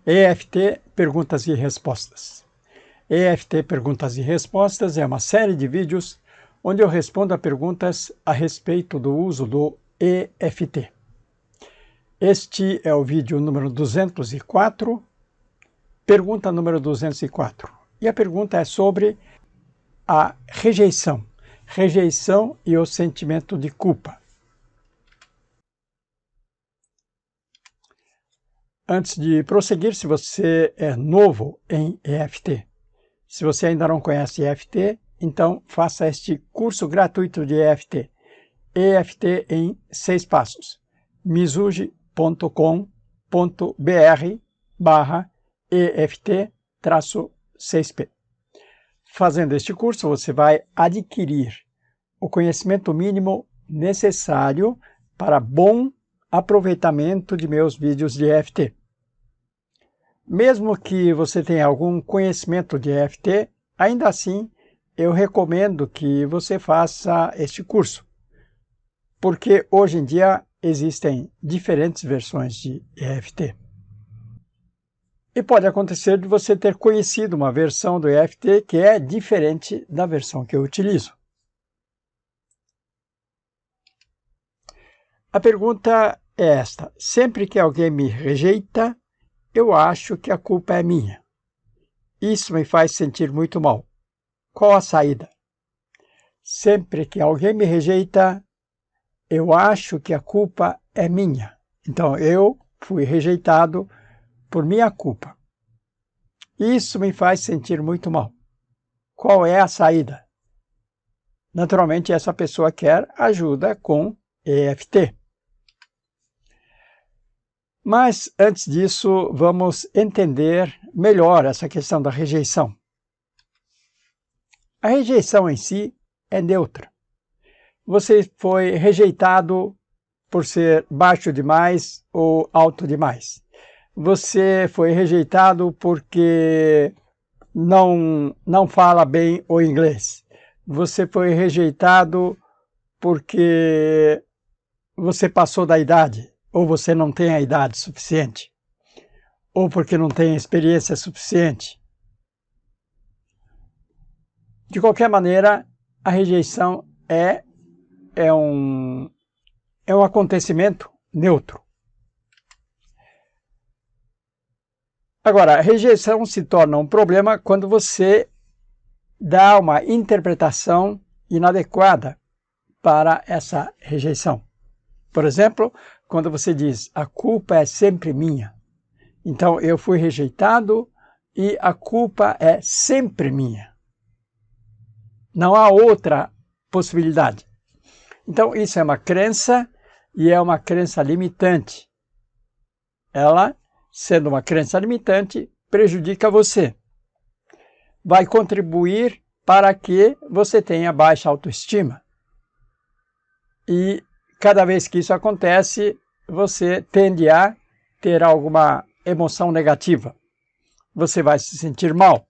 EFT Perguntas e Respostas. EFT Perguntas e Respostas é uma série de vídeos onde eu respondo a perguntas a respeito do uso do EFT. Este é o vídeo número 204, pergunta número 204. E a pergunta é sobre a rejeição e o sentimento de culpa. Antes de prosseguir, se você é novo em EFT, se você ainda não conhece EFT, então faça este curso gratuito de EFT. EFT em 6 passos. mizugi.com.br/EFT-6P. Fazendo este curso, você vai adquirir o conhecimento mínimo necessário para bom aproveitamento de meus vídeos de EFT. Mesmo que você tenha algum conhecimento de EFT, ainda assim eu recomendo que você faça este curso, porque hoje em dia existem diferentes versões de EFT. E pode acontecer de você ter conhecido uma versão do EFT que é diferente da versão que eu utilizo. A pergunta é esta: sempre que alguém me rejeita, eu acho que a culpa é minha. Isso me faz sentir muito mal. Qual a saída? Sempre que alguém me rejeita, eu acho que a culpa é minha. Então, eu fui rejeitado por minha culpa. Isso me faz sentir muito mal. Qual é a saída? Naturalmente, essa pessoa quer ajuda com EFT. Mas, antes disso, vamos entender melhor essa questão da rejeição. A rejeição em si é neutra. Você foi rejeitado por ser baixo demais ou alto demais. Você foi rejeitado porque não fala bem o inglês. Você foi rejeitado porque você passou da idade, ou você não tem a idade suficiente, ou porque não tem experiência suficiente. De qualquer maneira, a rejeição é um acontecimento neutro. Agora, a rejeição se torna um problema quando você dá uma interpretação inadequada para essa rejeição. Por exemplo, quando você diz, a culpa é sempre minha. Então, eu fui rejeitado e a culpa é sempre minha. Não há outra possibilidade. Então, isso é uma crença e é uma crença limitante. Ela, sendo uma crença limitante, prejudica você. Vai contribuir para que você tenha baixa autoestima. E cada vez que isso acontece, você tende a ter alguma emoção negativa. Você vai se sentir mal.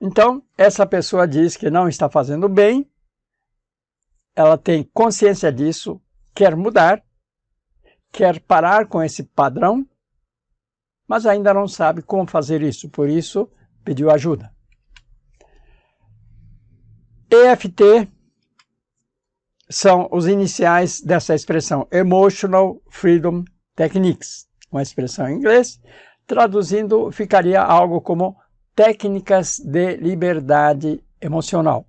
Então, essa pessoa diz que não está fazendo bem, ela tem consciência disso, quer mudar, quer parar com esse padrão, mas ainda não sabe como fazer isso, por isso pediu ajuda. EFT são os iniciais dessa expressão, Emotional Freedom Techniques, uma expressão em inglês, traduzindo ficaria algo como técnicas de liberdade emocional.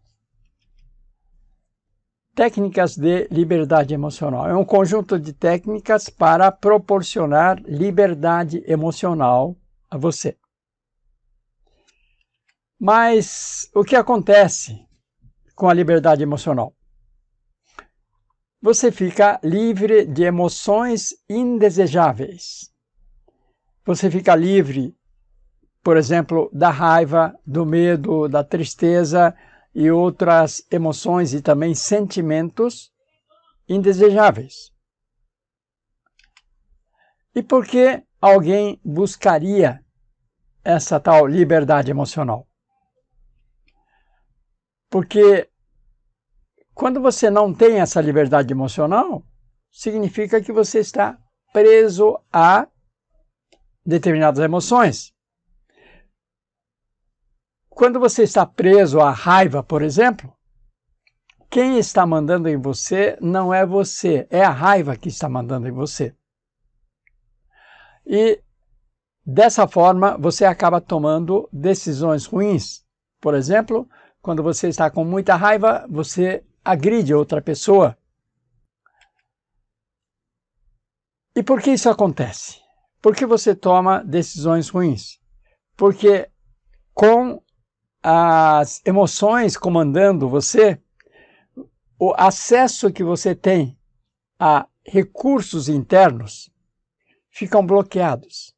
Técnicas de liberdade emocional. É um conjunto de técnicas para proporcionar liberdade emocional a você. Mas o que acontece com a liberdade emocional? Você fica livre de emoções indesejáveis. Você fica livre, por exemplo, da raiva, do medo, da tristeza e outras emoções e também sentimentos indesejáveis. E por que alguém buscaria essa tal liberdade emocional? Porque quando você não tem essa liberdade emocional, significa que você está preso a determinadas emoções. Quando você está preso à raiva, por exemplo, quem está mandando em você não é você, é a raiva que está mandando em você. E dessa forma você acaba tomando decisões ruins. Por exemplo, quando você está com muita raiva, você agride outra pessoa. E por que isso acontece? Por que você toma decisões ruins? Porque com as emoções comandando você, o acesso que você tem a recursos internos ficam bloqueados.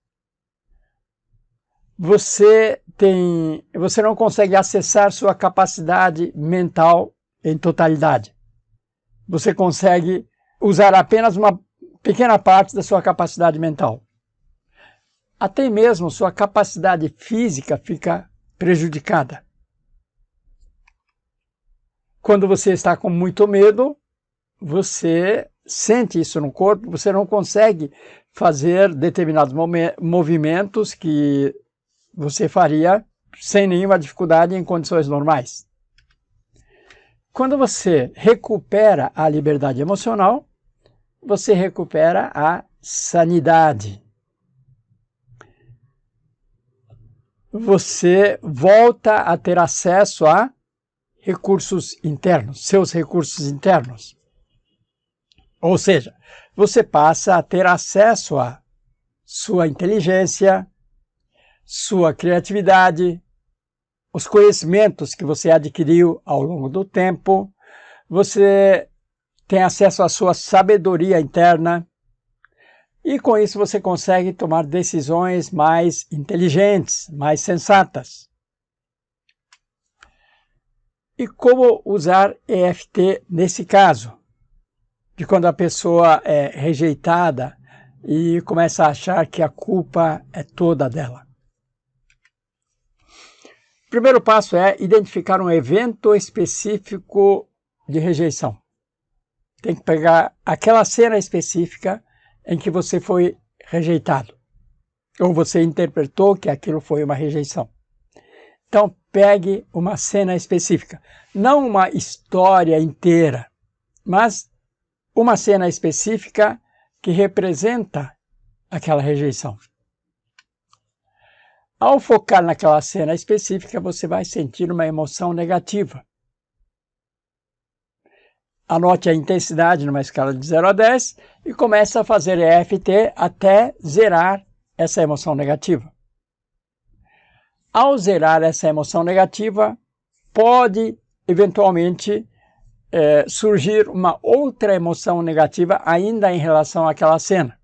Você não consegue acessar sua capacidade mental em totalidade. Você consegue usar apenas uma pequena parte da sua capacidade mental. Até mesmo sua capacidade física fica prejudicada. Quando você está com muito medo, você sente isso no corpo, você não consegue fazer determinados movimentos que você faria sem nenhuma dificuldade em condições normais. Quando você recupera a liberdade emocional, você recupera a sanidade. Você volta a ter acesso a recursos internos, seus recursos internos. Ou seja, você passa a ter acesso a sua inteligência, sua criatividade, os conhecimentos que você adquiriu ao longo do tempo, você tem acesso à sua sabedoria interna e com isso você consegue tomar decisões mais inteligentes, mais sensatas. E como usar EFT nesse caso? De quando a pessoa é rejeitada e começa a achar que a culpa é toda dela. O primeiro passo é identificar um evento específico de rejeição. Tem que pegar aquela cena específica em que você foi rejeitado. Ou você interpretou que aquilo foi uma rejeição. Então, pegue uma cena específica. Não uma história inteira, mas uma cena específica que representa aquela rejeição. Ao focar naquela cena específica, você vai sentir uma emoção negativa. Anote a intensidade numa escala de 0 a 10 e comece a fazer EFT até zerar essa emoção negativa. Ao zerar essa emoção negativa, pode eventualmente surgir uma outra emoção negativa ainda em relação àquela cena.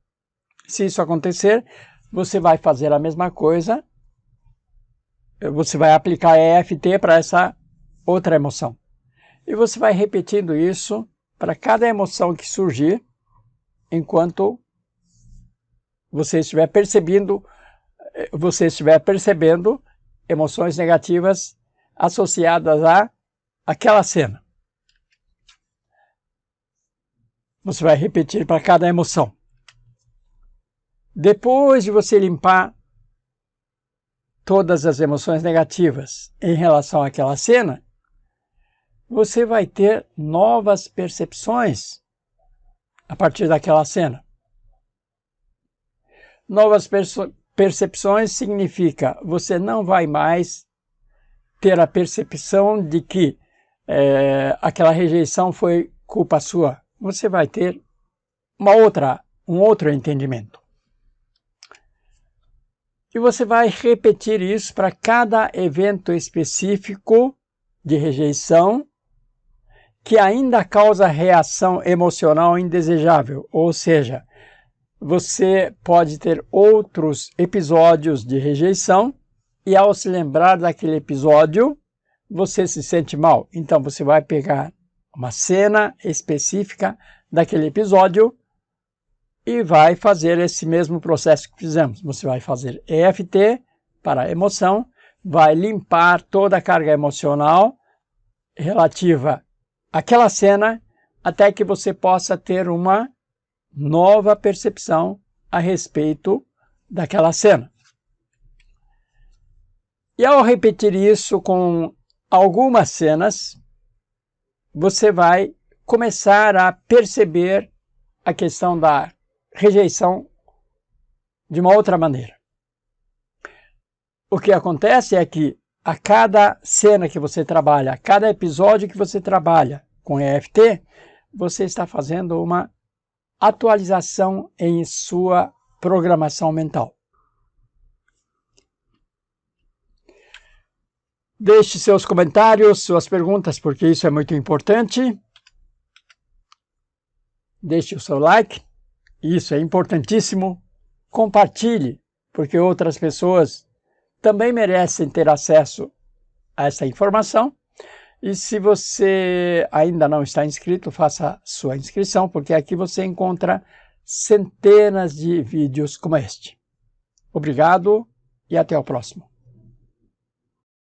Se isso acontecer, você vai fazer a mesma coisa, você vai aplicar EFT para essa outra emoção. E você vai repetindo isso para cada emoção que surgir, enquanto você estiver percebendo emoções negativas associadas àquela cena. Você vai repetir para cada emoção. Depois de você limpar todas as emoções negativas em relação àquela cena, você vai ter novas percepções a partir daquela cena. Novas percepções significa você não vai mais ter a percepção de que aquela rejeição foi culpa sua. Você vai ter um outro entendimento. E você vai repetir isso para cada evento específico de rejeição que ainda causa reação emocional indesejável. Ou seja, você pode ter outros episódios de rejeição e ao se lembrar daquele episódio, você se sente mal. Então você vai pegar uma cena específica daquele episódio e vai fazer esse mesmo processo que fizemos. Você vai fazer EFT para a emoção, vai limpar toda a carga emocional relativa àquela cena até que você possa ter uma nova percepção a respeito daquela cena. E ao repetir isso com algumas cenas, você vai começar a perceber a questão da rejeição de uma outra maneira. O que acontece é que a cada cena que você trabalha, a cada episódio que você trabalha com EFT, você está fazendo uma atualização em sua programação mental. Deixe seus comentários, suas perguntas, porque isso é muito importante. Deixe o seu like, isso é importantíssimo. Compartilhe, porque outras pessoas também merecem ter acesso a essa informação. E se você ainda não está inscrito, faça sua inscrição, porque aqui você encontra centenas de vídeos como este. Obrigado e até o próximo.